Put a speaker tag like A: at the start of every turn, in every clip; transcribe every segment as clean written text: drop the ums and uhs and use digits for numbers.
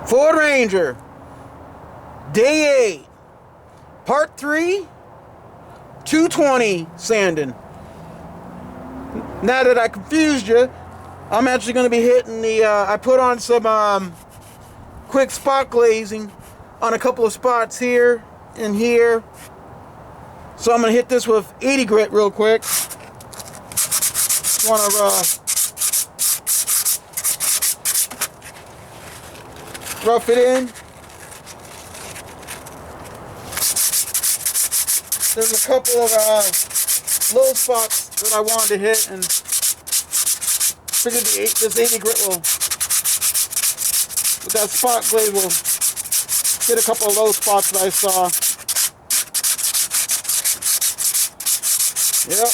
A: Ford Ranger, Day 8, Part 3, 220 sanding. Now that I confused you, I'm actually going to be hitting the, I put on some quick spot glazing on a couple of spots here and here. So I'm going to hit this with 80 grit real quick. Want to rough it in. There's a couple of low spots that I wanted to hit, and figured this 80 grit will, with that spot glaze, will hit a couple of low spots that I saw. Yep,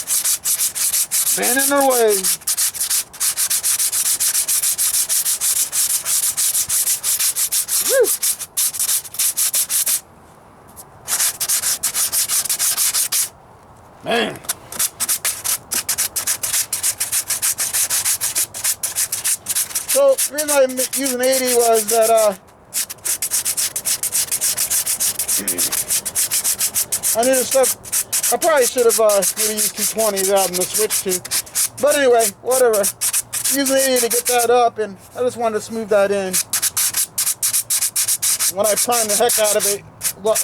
A: sanding their way. Woo. Man. So the reason I'm using 80 was that I needed stuff. I probably should have maybe used 220 rather than the switch to. But anyway, whatever. Using 80 to get that up, and I just wanted to smooth that in. When I prime the heck out of it,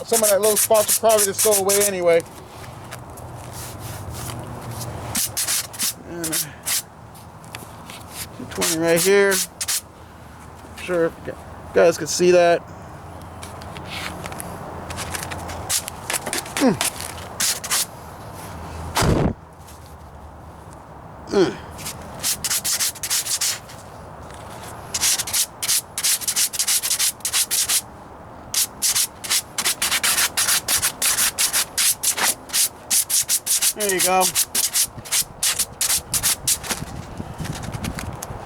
A: some of that low spots will probably just go away anyway. And 220 right here. I'm sure if you guys could see that. There you go.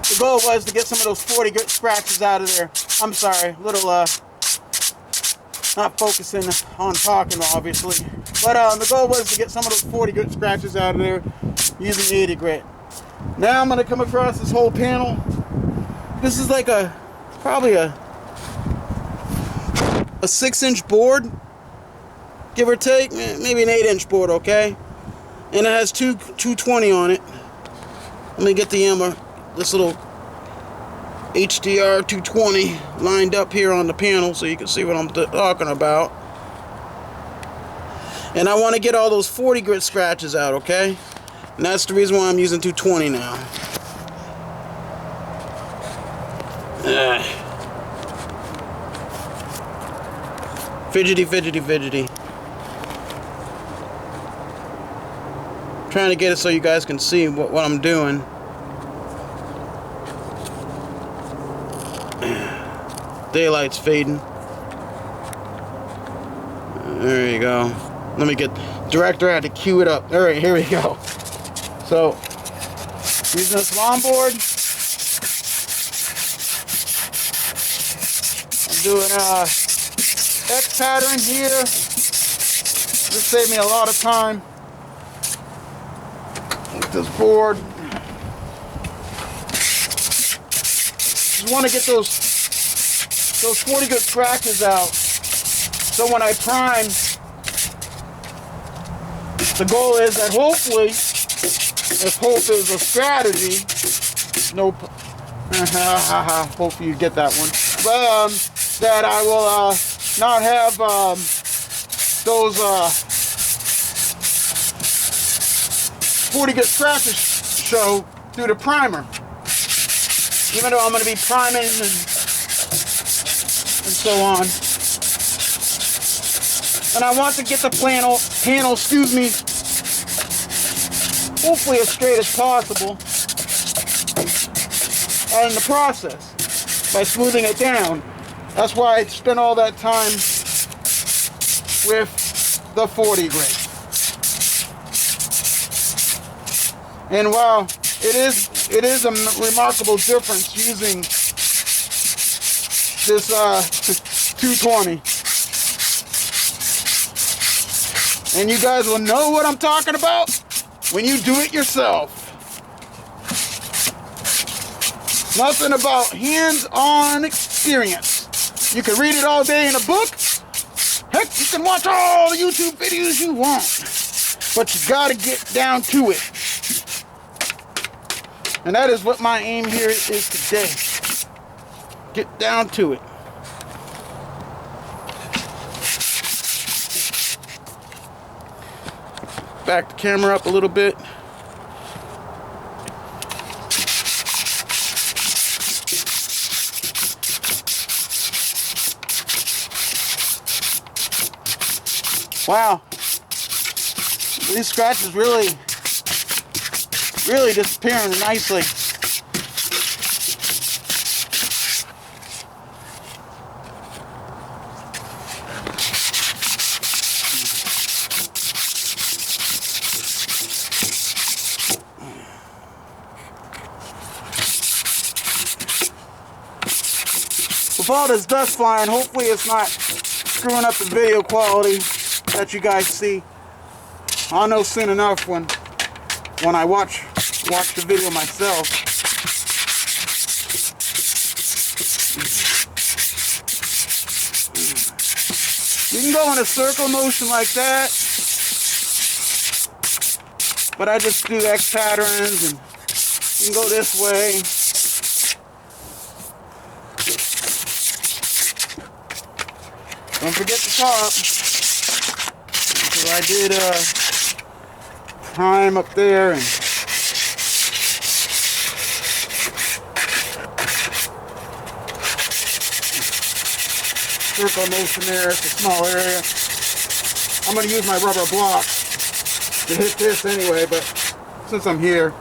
A: The goal was to get some of those 40 grit scratches out of there. I'm sorry, little not focusing on talking obviously. But the goal was to get some of those 40 grit scratches out of there using 80 grit. Now I'm gonna come across this whole panel. This is like probably a 6-inch board, give or take, maybe an 8-inch board, okay? And it has 220 on it. Let me get the this little HDR 220 lined up here on the panel so you can see what I'm talking about. And I want to get all those 40 grit scratches out, okay? And that's the reason why I'm using 220 now. Fidgety, fidgety, fidgety. Trying to get it so you guys can see what I'm doing. Daylight's fading. There you go. Let me get director. I had to cue it up. All right, here we go. So using this longboard, I'm doing X pattern here. This saved me a lot of time. This board. Just want to get those 40 good scratches out. So when I prime, the goal is that hopefully, if hope is a strategy, nope. Hopefully you get that one. But that I will not have those 40 good scratches show through the primer. Even though I'm going to be priming and so on. And I want to get the panel, excuse me, hopefully as straight as possible. And in the process, by smoothing it down. That's why I spent all that time with the 40 grit. And while it is a remarkable difference using this 220. And you guys will know what I'm talking about when you do it yourself. Nothing about hands-on experience. You can read it all day in a book. Heck, you can watch all the YouTube videos you want. But you gotta get down to it. And that is what my aim here is today. Get down to it. Back the camera up a little bit. Wow, these scratches really disappearing nicely. With all this dust flying, hopefully it's not screwing up the video quality that you guys see. I'll know soon enough when I watch the video myself. You can go in a circle motion like that, but I just do X patterns, and you can go this way. Don't forget the top. So I did time up there, and circle motion there. It's a small area. I'm going to use my rubber block to hit this anyway, but since I'm here,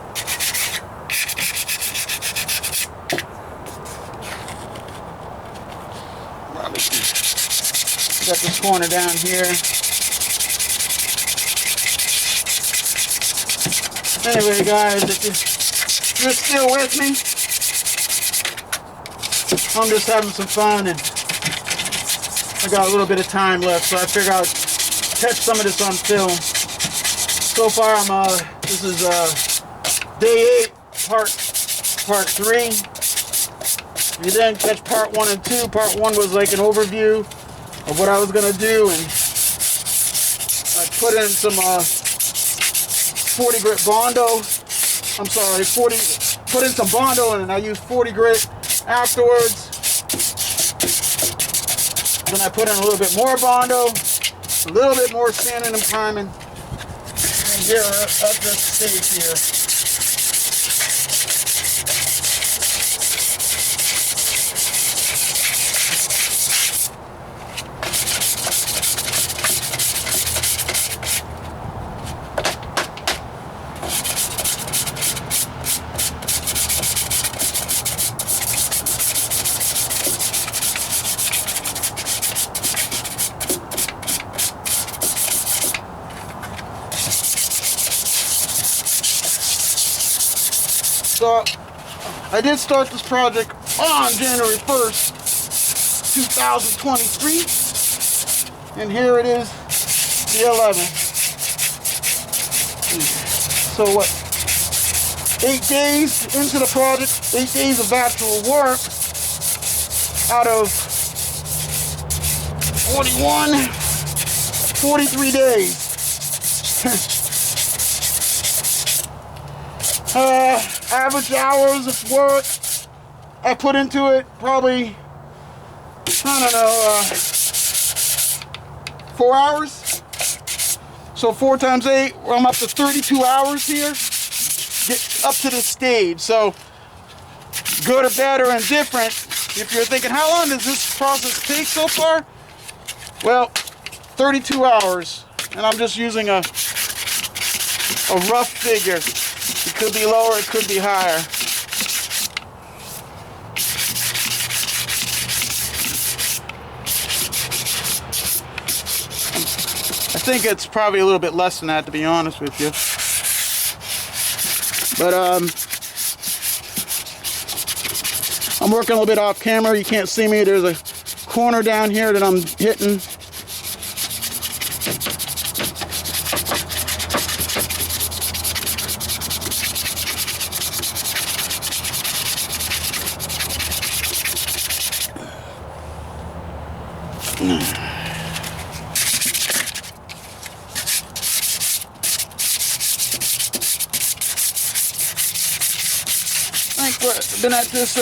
A: got this corner down here. Anyway, guys, if you're still with me, I'm just having some fun, and I got a little bit of time left, so I figured I'd catch some of this on film. So far, this is day 8, part 3. You didn't catch part 1 and 2. Part 1 was like an overview of what I was gonna do, and I put in some 40 grit Bondo. I'm sorry, put in some Bondo, and I used 40 grit afterwards. Then I put in a little bit more Bondo, a little bit more sanding and priming, and here up this stage here. So I did start this project on January 1st, 2023, and here it is, the 11th. So what, 8 days into the project, 8 days of actual work out of 43 days. Average hours of work I put into it, probably, I don't know, 4 hours. So 4 times 8, I'm up to 32 hours here, get up to this stage. So good or bad or indifferent, if you're thinking, how long does this process take so far? Well, 32 hours, and I'm just using a rough figure. It could be lower, it could be higher. I think it's probably a little bit less than that, to be honest with you. But I'm working a little bit off camera. You can't see me. There's a corner down here that I'm hitting.
B: I think we've been at this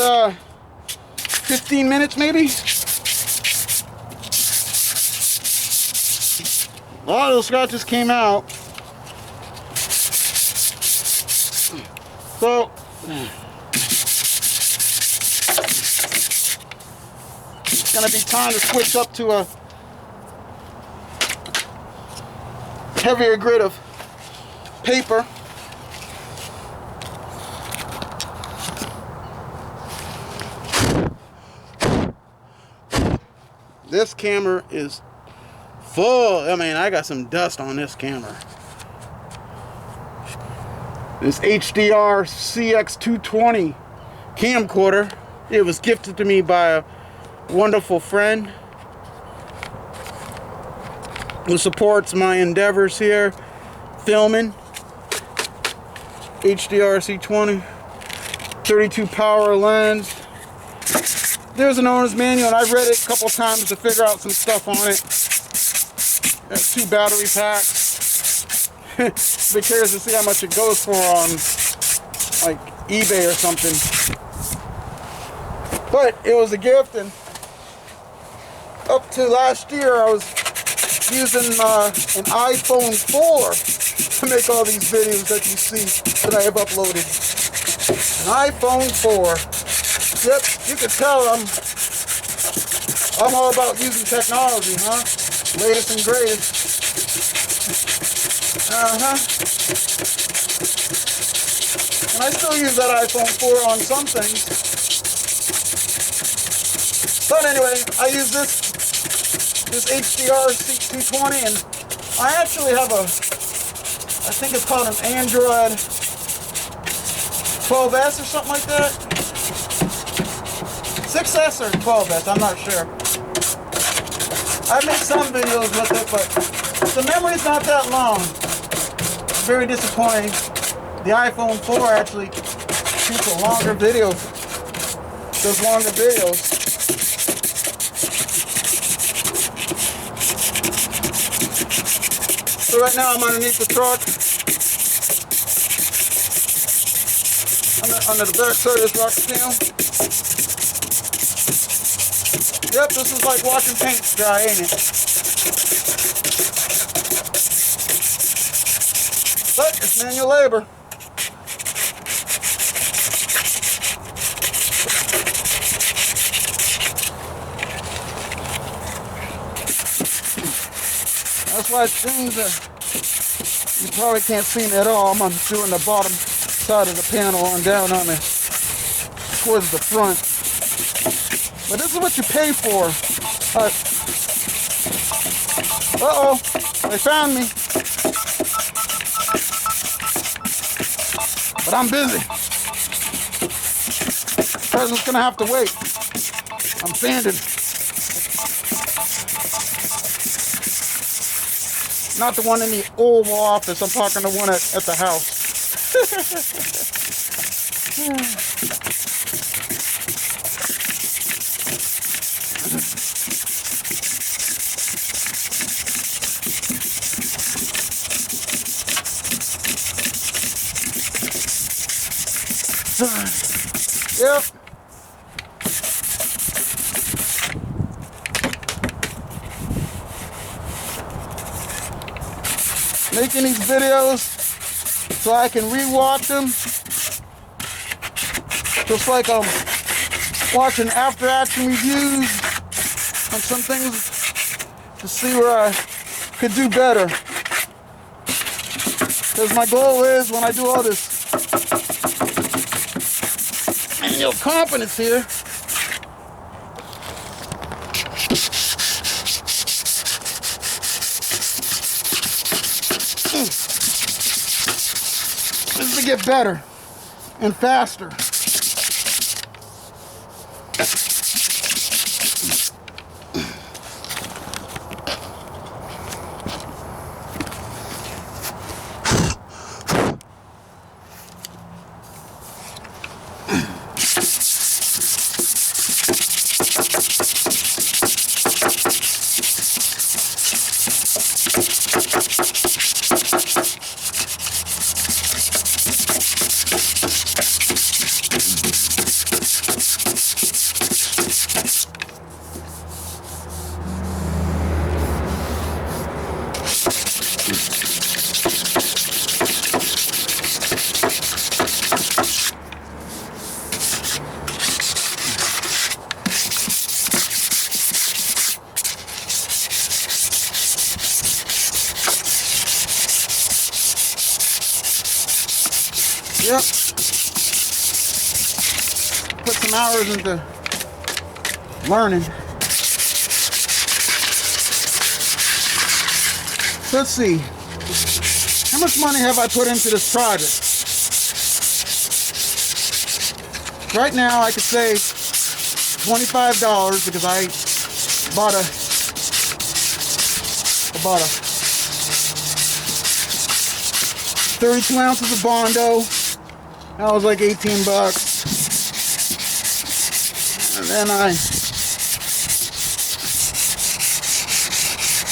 B: 15 minutes maybe. A lot of those scratches came out. So it's gonna be time to switch up to a heavier grit of paper. This camera is full. I mean, I got some dust on this camera. This HDR CX220 camcorder. It was gifted to me by a wonderful friend who supports my endeavors here filming. HDR C20 32 power lens. There's an owner's manual, and I've read it a couple times to figure out some stuff on it. There's 2 battery packs. Be curious to see how much it goes for on like eBay or something. But it was a gift, and up to last year I was using an iPhone 4 to make all these videos that you see that I have uploaded. An iPhone 4. Yep, you can tell I'm all about using technology, huh? Latest and greatest. And I still use that iPhone 4 on some things. But anyway, I use this HDR C220, and I actually have I think it's called an Android 12S or something like that. 6S or 12S, I'm not sure. I've made some videos with it, but the memory's not that long. It's very disappointing. The iPhone 4 actually shoots a longer video. Does longer videos. So right now I'm underneath the truck. Under the back side of this rock panel. Yep, this is like watching paint dry, ain't it? But it's manual labor. That's why things you probably can't see me at all. I'm doing the bottom side of the panel on down on it towards the front. But this is what you pay for. Uh-oh, they found me. But I'm busy. Present's gonna have to wait. I'm sanded. Not the one in the Oval Office. I'm talking the one at the house. Yep. Making these videos so I can rewatch them. Just like I'm watching after action reviews on some things to see where I could do better. Because my goal is when I do all this manual confidence here, is to get better and faster. Yep. Put some hours into learning. Let's see. How much money have I put into this project? Right now I could say $25 because I bought a 32 ounces of Bondo. That was like 18 bucks. And then I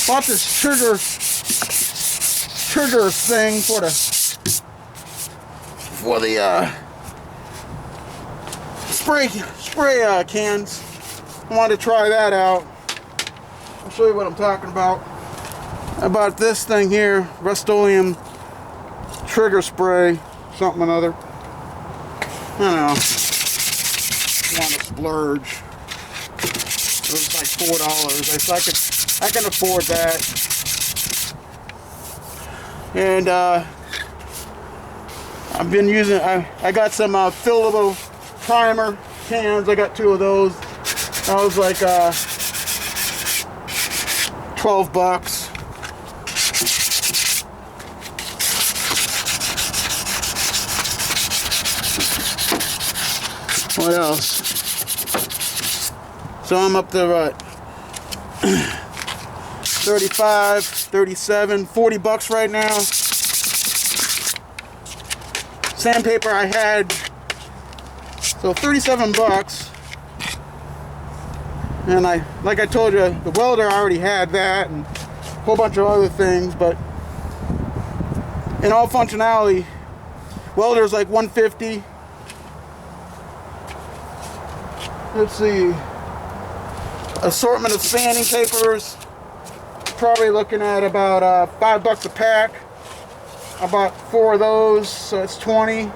B: bought this trigger thing for the spray cans. I wanted to try that out. I'll show you what I'm talking about. I bought this thing here, Rust-Oleum trigger spray, something or other. I don't know. Want to splurge. It was like $4. I can afford that. And I've been using. I got some fillable primer cans. I got 2 of those. That was like 12 bucks. What else? So I'm up to what? 35, 37, 40 bucks right now. Sandpaper I had, so 37 bucks. And like I told you, the welder I already had that and a whole bunch of other things, but in all functionality, welder's like 150. Let's see, assortment of sanding papers, probably looking at about 5 bucks a pack. I bought 4 of those, so it's 20.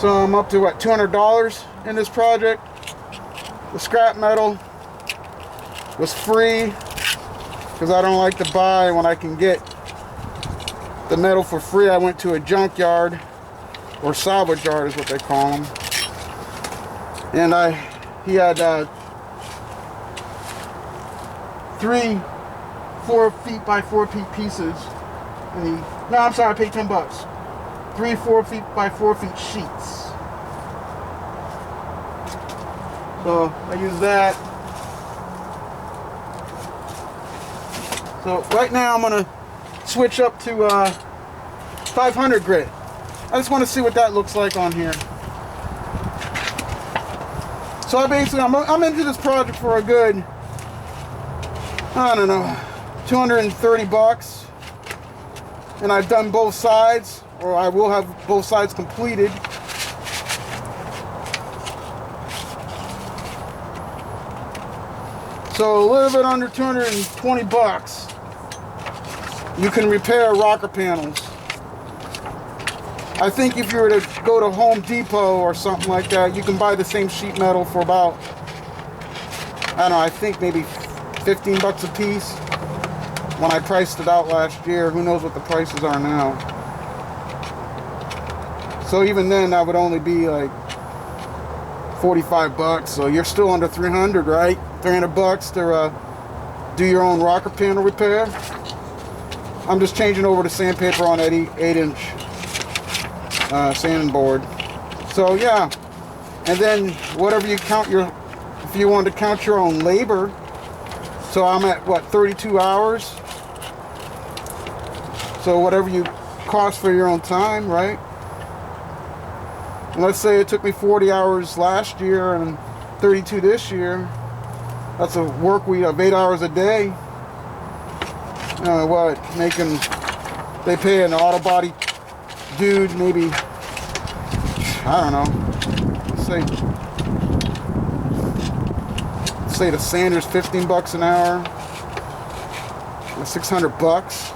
B: So I'm up to what, $200 in this project. The scrap metal was free because I don't like to buy when I can get the metal for free. I went to a junkyard, or salvage yard is what they call them. And he had 3 4 feet by 4 feet pieces. And no, I'm sorry, I paid 10 bucks. 3 4 feet by 4 feet sheets. So I use that. So right now I'm gonna switch up to 500 grit. I just want to see what that looks like on here. So I'm into this project for a good, I don't know, 230 bucks. And I've done both sides, or I will have both sides completed. So a little bit under 220 bucks. You can repair rocker panels. I think if you were to go to Home Depot or something like that, you can buy the same sheet metal for about, I don't know, I think maybe 15 bucks a piece. When I priced it out last year, who knows what the prices are now. So even then, that would only be like 45 bucks. So you're still under 300, right? 300 bucks to do your own rocker panel repair. I'm just changing over to sandpaper on that 8-inch sanding board. So yeah, and then whatever you count if you want to count your own labor. So I'm at what, 32 hours. So whatever you cost for your own time, right? And let's say it took me 40 hours last year and 32 this year. That's a work week of 8 hours a day. What, they pay an Autobody dude maybe, I don't know, say the sander's 15 bucks an hour, 600 bucks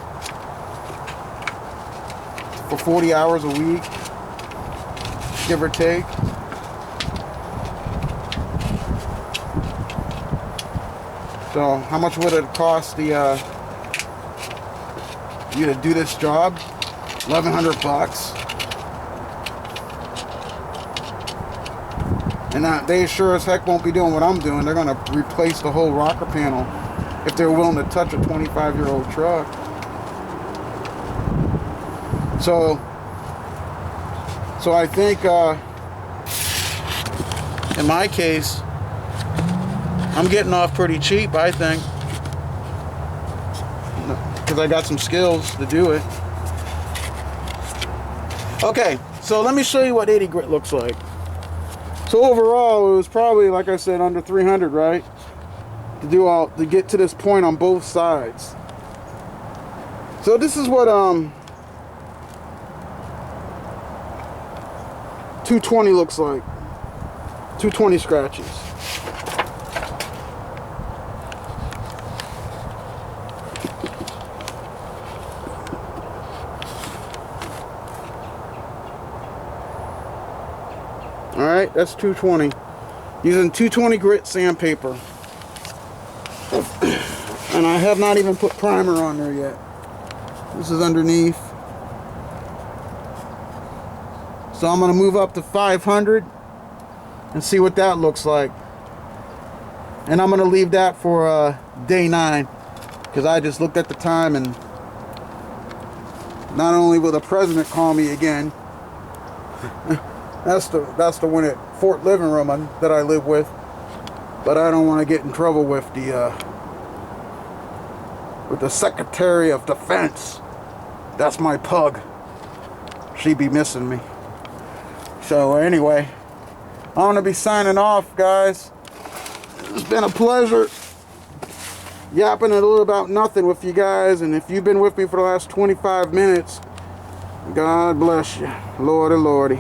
B: for 40 hours a week, give or take. So how much would it cost you to do this job? 1,100 bucks. And they sure as heck won't be doing what I'm doing. They're going to replace the whole rocker panel if they're willing to touch a 25-year-old truck. So I think in my case, I'm getting off pretty cheap, I think, because I got some skills to do it. Okay, so let me show you what 80 grit looks like. So overall, it was probably, like I said, under 300, right? To get to this point on both sides. So this is what 220 looks like. 220 scratches. Alright, that's 220. Using 220 grit sandpaper. And I have not even put primer on there yet. This is underneath. So I'm going to move up to 500 and see what that looks like. And I'm going to leave that for day 9, because I just looked at the time, and not only will the president call me again, that's the one at Fort Living Room that I live with, but I don't want to get in trouble with the Secretary of Defense. That's my pug. She be missing me. So anyway, I'm going to be signing off, guys. It's been a pleasure yapping a little about nothing with you guys. And if you've been with me for the last 25 minutes, God bless you. Lordy, Lordy.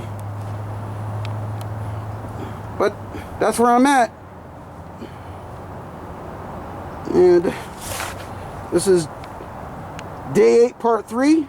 B: But that's where I'm at. And this is Day 8 Part 3.